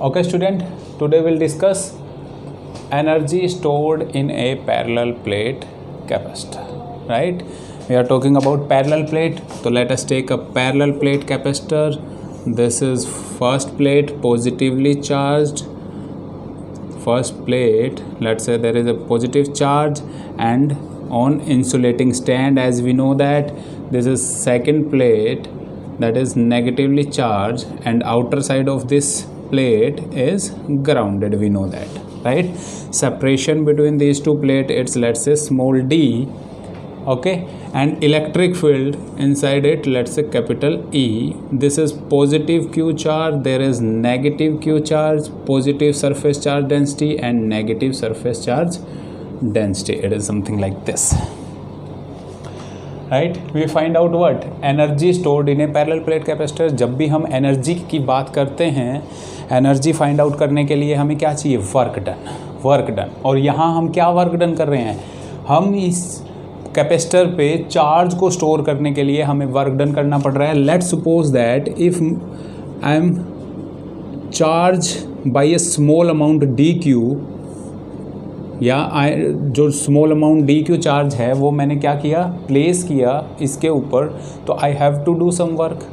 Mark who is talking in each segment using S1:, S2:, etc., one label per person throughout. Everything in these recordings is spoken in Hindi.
S1: Okay student, today we'll discuss energy stored in a parallel plate capacitor, right? We are talking about parallel plate, so let us take a parallel plate capacitor. This is first plate, positively charged. First plate, let's say there is a positive charge, and on insulating stand, as we know that this is second plate that is negatively charged, and outer side of this plate is grounded. We know that, right? Separation between these two plates, it's let's say small d, okay, and electric field inside it, let's say capital E. This is positive Q charge, there is negative Q charge, positive surface charge density and negative surface charge density. It is something like this, right? We find out what energy stored in a parallel plate capacitor. जब भी हम एनर्जी की बात करते हैं, एनर्जी फाइंड आउट करने के लिए हमें क्या चाहिए? Work done. और यहाँ हम क्या वर्क डन कर रहे हैं? हम इस कैपेसिटर पे चार्ज को स्टोर करने के लिए हमें वर्क डन करना पड़ रहा है. Let's suppose that if I am charge by A small amount D Q, या जो small amount D Q charge है वो मैंने क्या किया? प्लेस किया इसके ऊपर. तो I have to do some work.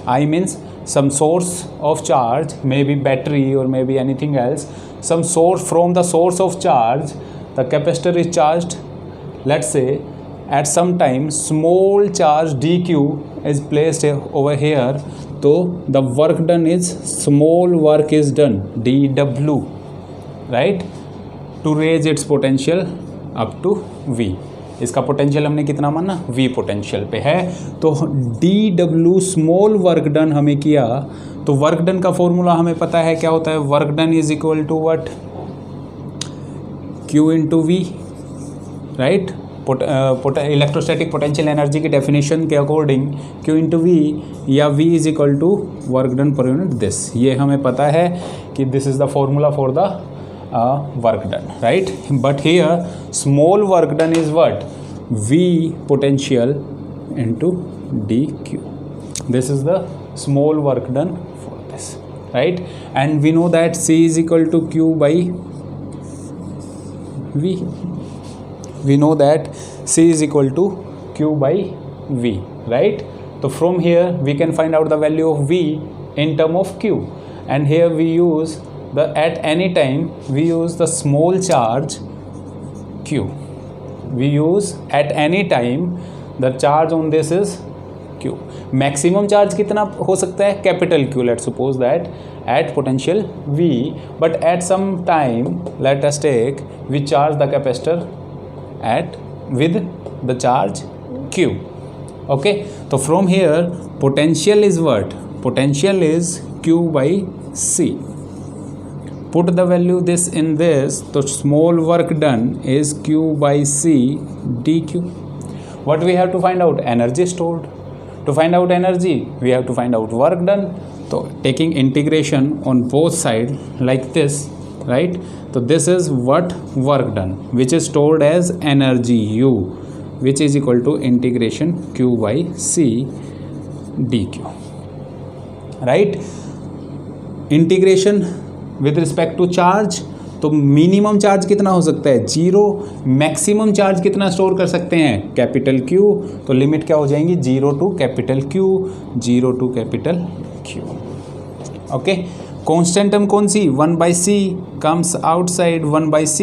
S1: I means some source of charge, maybe battery or maybe anything else, some source, from the source of charge the capacitor is charged. Let's say at some time small charge dq is placed over here, so the work done is small work is done dw, right, to raise its potential up to V. इसका पोटेंशियल हमने कितना माना? V पोटेंशियल पे है. तो dw स्मॉल वर्क डन हमें किया. तो वर्क डन का फॉर्मूला हमें पता है क्या होता है? Work done is equal to what? Q into V, right? Electrostatic potential energy की डेफिनेशन के अकॉर्डिंग Q इंटू वी या V is equal to work done per unit this. ये हमें पता है कि this is the formula for the work done, right? But here small work done is what? V potential into dq. This is the small work done for this, right? And we know that C is equal to Q by V. We know that C is equal to Q by V, right? So from here we can find out the value of V in term of Q, and here we use at any time we use the small charge Q. We use at any time the charge on this is Q. Maximum charge कितना हो सकता है? Capital Q. Let's suppose that at potential V, but at some time let us take we charge the capacitor at with the charge Q. Okay, so from here potential is what? Potential is Q by C. Put the value this in this, so small work done is Q by C dq. What we have to find out? Energy stored. To find out energy we have to find out work done. So taking integration on both sides like this, right? So this is what work done, which is stored as energy U, which is equal to integration Q by C dq, right? Integration with respect to charge, तो मिनिमम चार्ज कितना हो सकता है? 0. मैक्सिमम चार्ज कितना स्टोर कर सकते हैं? Capital Q. तो लिमिट क्या हो जाएंगी? 0 to capital Q, 0 to capital Q. Okay, constant term कौन सी? 1/c comes outside 1/c,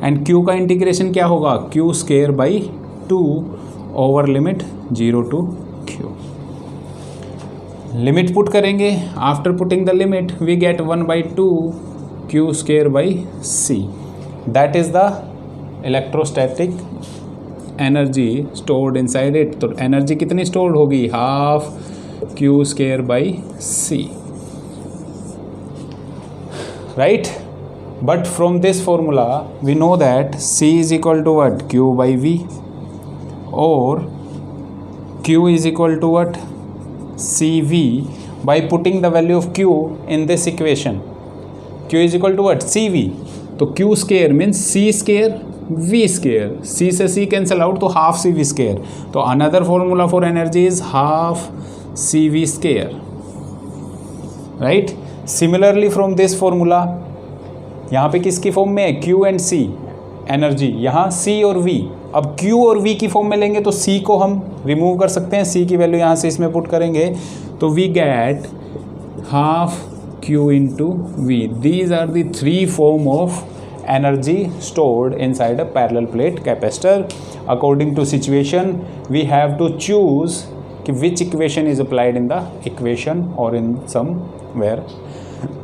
S1: and Q का इंटीग्रेशन क्या होगा? Q square by 2 over limit 0 to Q. Limit put करेंगे. After putting the limit we get 1/2 Q square by C. That is the electrostatic energy stored inside it. तो एनर्जी कितनी स्टोर्ड होगी? Half Q square by C, right? But from this formula we know that C is equal to what? Q by V, और Q is equal to what? CV. by putting the value of Q in this equation. Q is equal to what? CV. तो Q square means C square V square. C से C cancel out, तो half CV square. तो another formula for energy is half CV square, right? Similarly from this formula, यहाँ पे किसकी फॉर्म में है, Q एंड C एनर्जी, यहाँ C और V। अब Q और V की फॉर्म में लेंगे तो C को हम रिमूव कर सकते हैं, C की वैल्यू यहाँ से इसमें पुट करेंगे तो we get half Q into V। These are the three form of energy stored inside a parallel plate capacitor. According to situation we have to choose कि which equation is applied in the equation or in somewhere,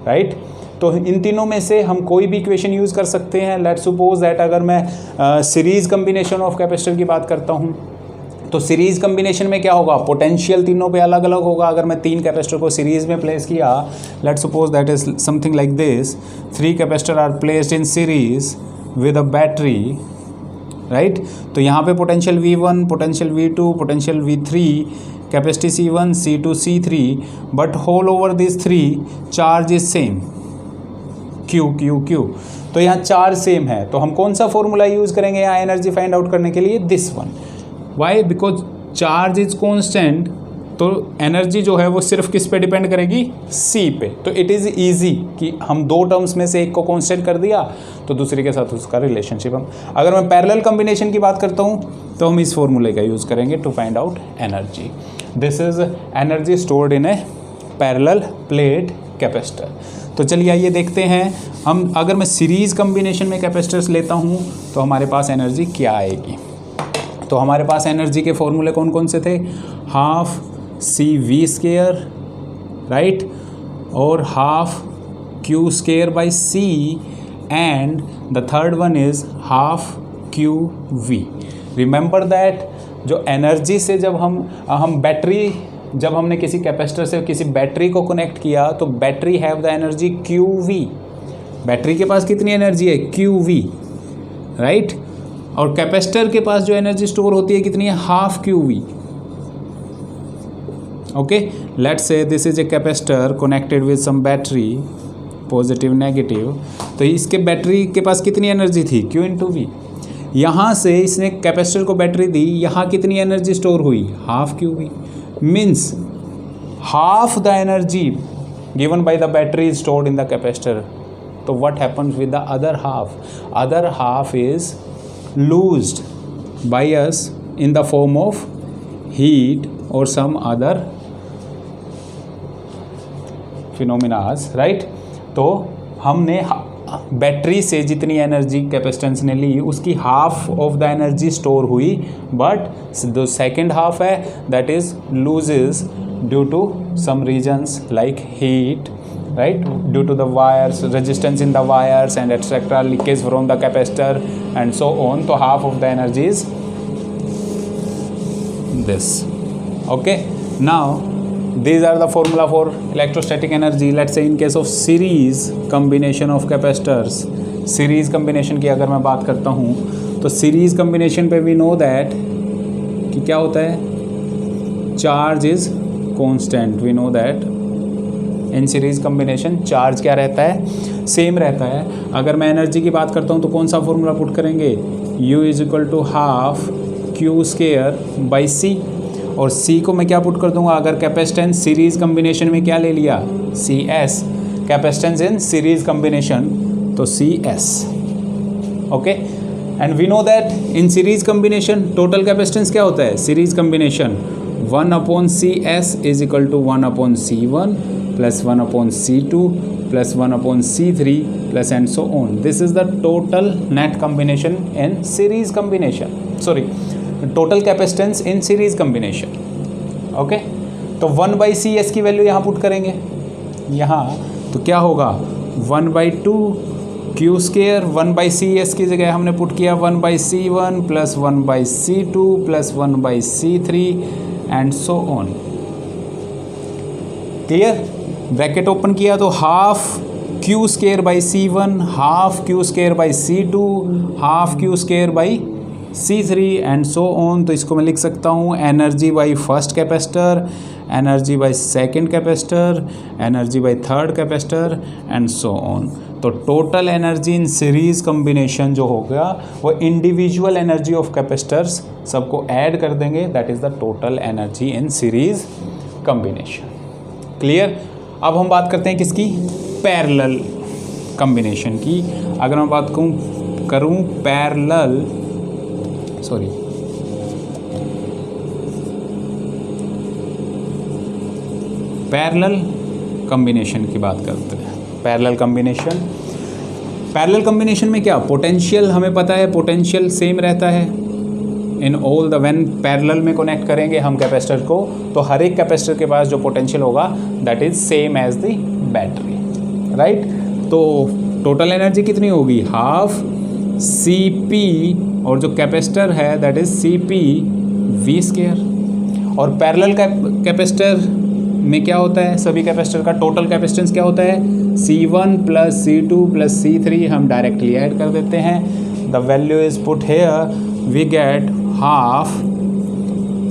S1: right? तो इन तीनों में से हम कोई भी इक्वेशन यूज़ कर सकते हैं। लेट्स सपोज दैट अगर मैं सीरीज़ कम्बिनेशन ऑफ कैपेसिटर की बात करता हूँ तो सीरीज़ कम्बिनेशन में क्या होगा, पोटेंशियल तीनों पे अलग अलग होगा। अगर मैं 3 कैपेसिटर को सीरीज़ में प्लेस किया, let's suppose that is something like this, 3 capacitor are placed in series with a battery, right. तो यहाँ पे potential V1, potential V2, potential V3, capacity C1, C2, C3, but whole over this 3 charge is same, Q Q Q। तो यहाँ चार्ज सेम है, तो हम कौन सा फॉर्मूला यूज़ करेंगे यहाँ एनर्जी फाइंड आउट करने के लिए, this one. Why, because charge is constant, तो एनर्जी जो है वो सिर्फ किस पे डिपेंड करेगी, C पे। तो इट इज़ ईजी कि हम दो टर्म्स में से एक को कॉन्स्टेंट कर दिया तो दूसरे के साथ उसका रिलेशनशिप हम, अगर मैं पैरेलल कम्बिनेशन की बात करता हूँ तो हम इस फॉर्मूले का यूज़ करेंगे to find out energy. This is energy stored in a parallel plate capacitor. तो चलिए आइए देखते हैं, हम अगर मैं सीरीज़ कम्बिनेशन में कैपेसिटर्स लेता हूँ तो हमारे पास एनर्जी क्या आएगी। तो हमारे पास एनर्जी के फॉर्मूले कौन कौन से थे, हाफ CV², राइट, और half Q² by C, and the third one is half QV। Remember that जो एनर्जी से जब हम बैटरी, जब हमने किसी कैपेसिटर से किसी बैटरी को कनेक्ट किया तो battery have the energy QV। Battery के पास कितनी एनर्जी है, QV, राइट। और कैपेसिटर के पास जो एनर्जी स्टोर होती है कितनी है, half QV। Okay, let's say this is a capacitor connected with some battery, positive negative, तो इसके बैटरी के पास कितनी एनर्जी थी, Q इंटू V। यहाँ से इसने कैपेसिटर को बैटरी दी, यहाँ कितनी एनर्जी स्टोर हुई, half QV। Means half the energy given by the battery is stored in the capacitor. तो what happens with the other half, other half is losed by us in the form of heat or some other phenomena, right? तो हमने बैटरी से जितनी एनर्जी कैपेसिटेंस ने ली उसकी half of the energy store हुई, बट जो सेकेंड हाफ है that is losses due to some reasons like heat, right, due to the wires, resistance in the wires and etc, leakage from the capacitor and so on. So half of the energy is this. Okay, now these are the formula for electrostatic energy. Let's say in case of series combination of capacitors, series combination की अगर मैं बात करता हूँ तो series combination पे we know that कि क्या होता है, charge is constant, we know that in series combination charge क्या रहता है, सेम रहता है। अगर मैं एनर्जी की बात करता हूँ तो कौन सा फॉर्मूला पुट करेंगे, U is equal to half Q² by C, और C को मैं क्या पुट कर दूंगा, अगर कैपेसिटेंस सीरीज़ कम्बिनेशन में क्या ले लिया, CS, capacitance in series combination तो CS। Okay, and we know that in series combination total capacitance क्या होता है, series combination 1/CS is equal to 1/C1 plus 1/C2 plus 1/C3 plus and so on. This is the total net combination in series combination. Sorry, total capacitance in series combination. Okay, तो 1/CS की वैल्यू यहाँ पुट करेंगे, यहाँ तो क्या होगा 1/2 Q², 1/CS की जगह हमने पुट किया 1/C1 plus 1/C2 plus 1/C3 and so on. Clear, bracket open किया तो half Q² by C1, half Q² by C2, half Q² by C3 and so on. तो इसको मैं लिख सकता हूँ energy by first capacitor, energy by second capacitor, energy by third capacitor and so on. तो total energy in series combination जो होगा वो इंडिविजुअल एनर्जी ऑफ कैपेसिटर्स सबको ऐड कर देंगे, that is the total energy in series combination. Clear. अब हम बात करते हैं किसकी, पैरेलल कॉम्बिनेशन की। अगर मैं बात करूं पैरेलल कॉम्बिनेशन की बात करते हैं। पैरेलल कॉम्बिनेशन में क्या, पोटेंशियल हमें पता है, पोटेंशियल सेम रहता है in all the, when parallel में कनेक्ट करेंगे हम कैपेसिटर को, तो हर एक कैपेसिटर के पास जो पोटेंशियल होगा that is same as the battery, right. तो टोटल एनर्जी कितनी होगी, हाफ Cp, और जो कैपेसिटर है दैट इज Cp v²। और पैरेलल कैपेसिटर में क्या होता है, सभी कैपेसिटर का टोटल कैपेसिटेंस क्या होता है, C1 + C2 + C3, हम डायरेक्टली ऐड कर देते हैं। The value is put here, we get half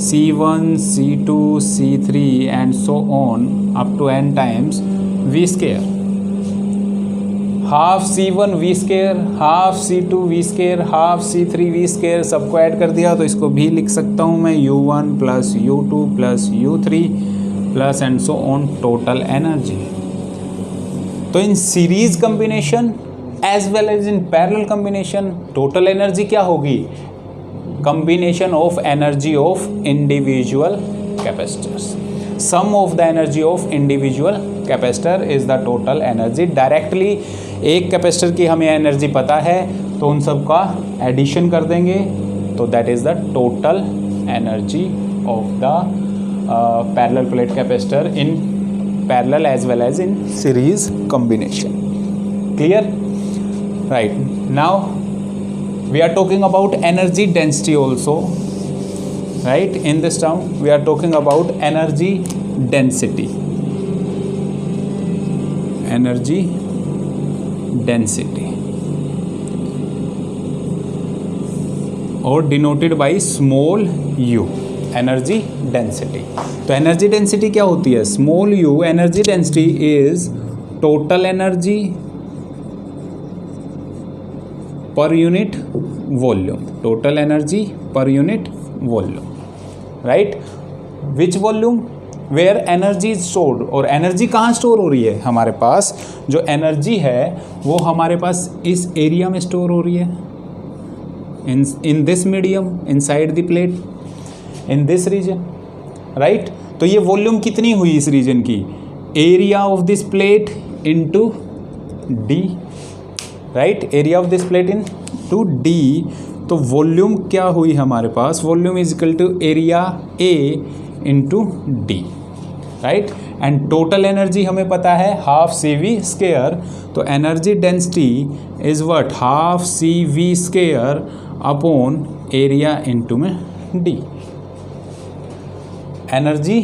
S1: C1 C2 C3 and so on up to n times v²। Half C1 v², half C2 v², half C3 v², सबको ऐड कर दिया, तो इसको भी लिख सकता हूँ मैं U1 + U2 + U3 plus and so on total energy. तो in series combination as well as in parallel combination total energy क्या होगी, combination of energy of individual capacitors. Sum of the energy of individual capacitor is the total energy. Directly एक कैपेसिटर की हमें एनर्जी पता है तो उन सब का एडिशन कर देंगे, तो that is the total energy of the parallel plate capacitor in parallel as well as in series combination. Clear, right. Now we are talking about energy density also, right? In this term we are talking about energy density or denoted by small u, energy density। तो energy density क्या होती है, small u, energy density is total energy per unit volume, total energy per unit volume, right? Which volume, where energy is stored, और एनर्जी कहाँ स्टोर हो रही है, हमारे पास जो एनर्जी है वो हमारे पास इस एरिया में स्टोर हो रही है, in this medium, inside the plate, in this region, right? तो ये वॉल्यूम कितनी हुई इस रीजन की, area of this plate into d, right, area of this plate into d। तो वॉल्यूम क्या हुई हमारे पास, volume is equal to area A into d, right. And total energy हमें पता है हाफ CV², तो energy density is what, half CV² upon area into में d, energy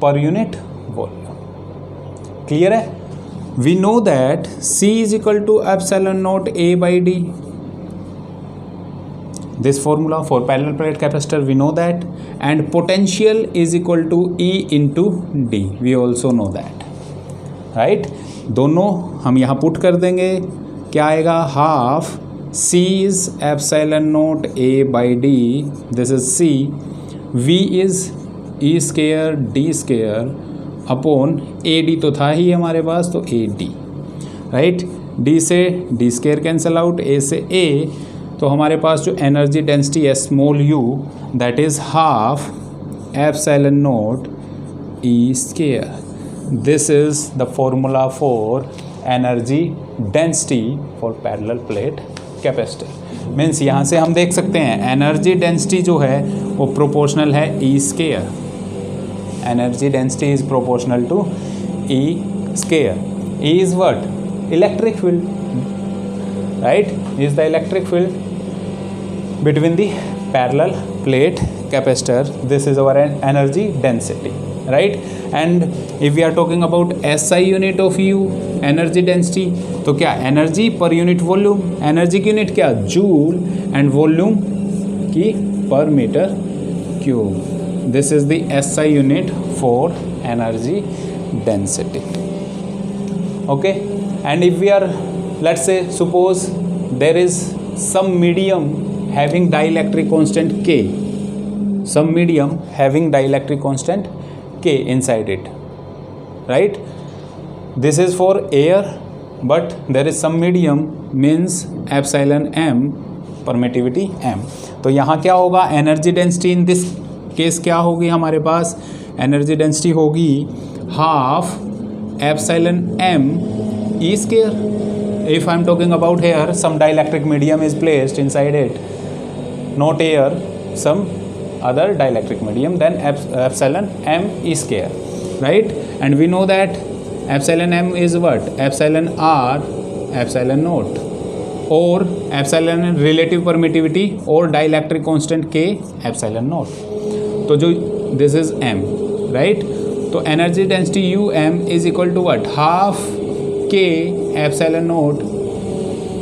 S1: per unit volume. Clear है। We know that C is equal to epsilon naught A by D. This formula for parallel plate capacitor we know that, and potential is equal to E into D. We also know that, right? दोनों हम यहाँ पुट कर देंगे, क्या आएगा, half C is epsilon naught A by D. This is C. V is E² D² upon AD तो था ही हमारे पास, तो AD, राइट। D से D² कैंसिल आउट, A से A, तो हमारे पास जो एनर्जी डेंसिटी है small u, that is half epsilon not E²। This is the formula for energy density for parallel plate capacitor. Means यहाँ से हम देख सकते हैं एनर्जी डेंसिटी जो है वो प्रोपोर्शनल है E², energy density is proportional to E². E is what? Electric field, right? Is the electric field between the parallel plate capacitor. This is our energy density, right? And if we are talking about SI unit of U, energy density, तो क्या energy per unit volume, energy की unit क्या, joule, and volume की per meter cube. This is the SI unit for energy density. Okay, and if we are, let's say, suppose there is some medium having dielectric constant K, some medium having dielectric constant K inside it, right? this is for air, but there is some medium, means epsilon m, permittivity m. तो यहाँ क्या होगा, energy density in this case क्या होगी हमारे पास, एनर्जी डेंसिटी होगी half epsilon m E square. If I am talking about here, some dielectric medium is placed inside it, not air, some other dielectric medium, then epsilon m E square, right? And we know that epsilon m is what, epsilon r epsilon naught, or epsilon relative permittivity or dielectric constant k epsilon naught. तो जो this is m, right? तो energy density U M is equal to what, half K epsilon naught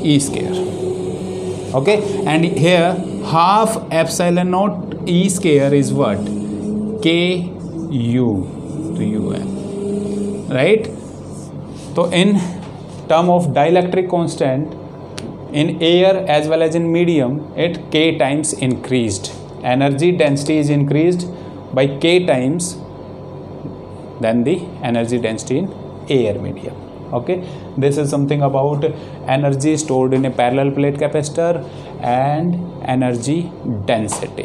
S1: E square. Okay, and here half epsilon naught E square is what, K U, तो यू एम, राइट. तो in term of dielectric constant in air as well as in medium, it k times increased. Energy density is increased by k times than the energy density in air medium. Okay, this is something about energy stored in a parallel plate capacitor and energy density.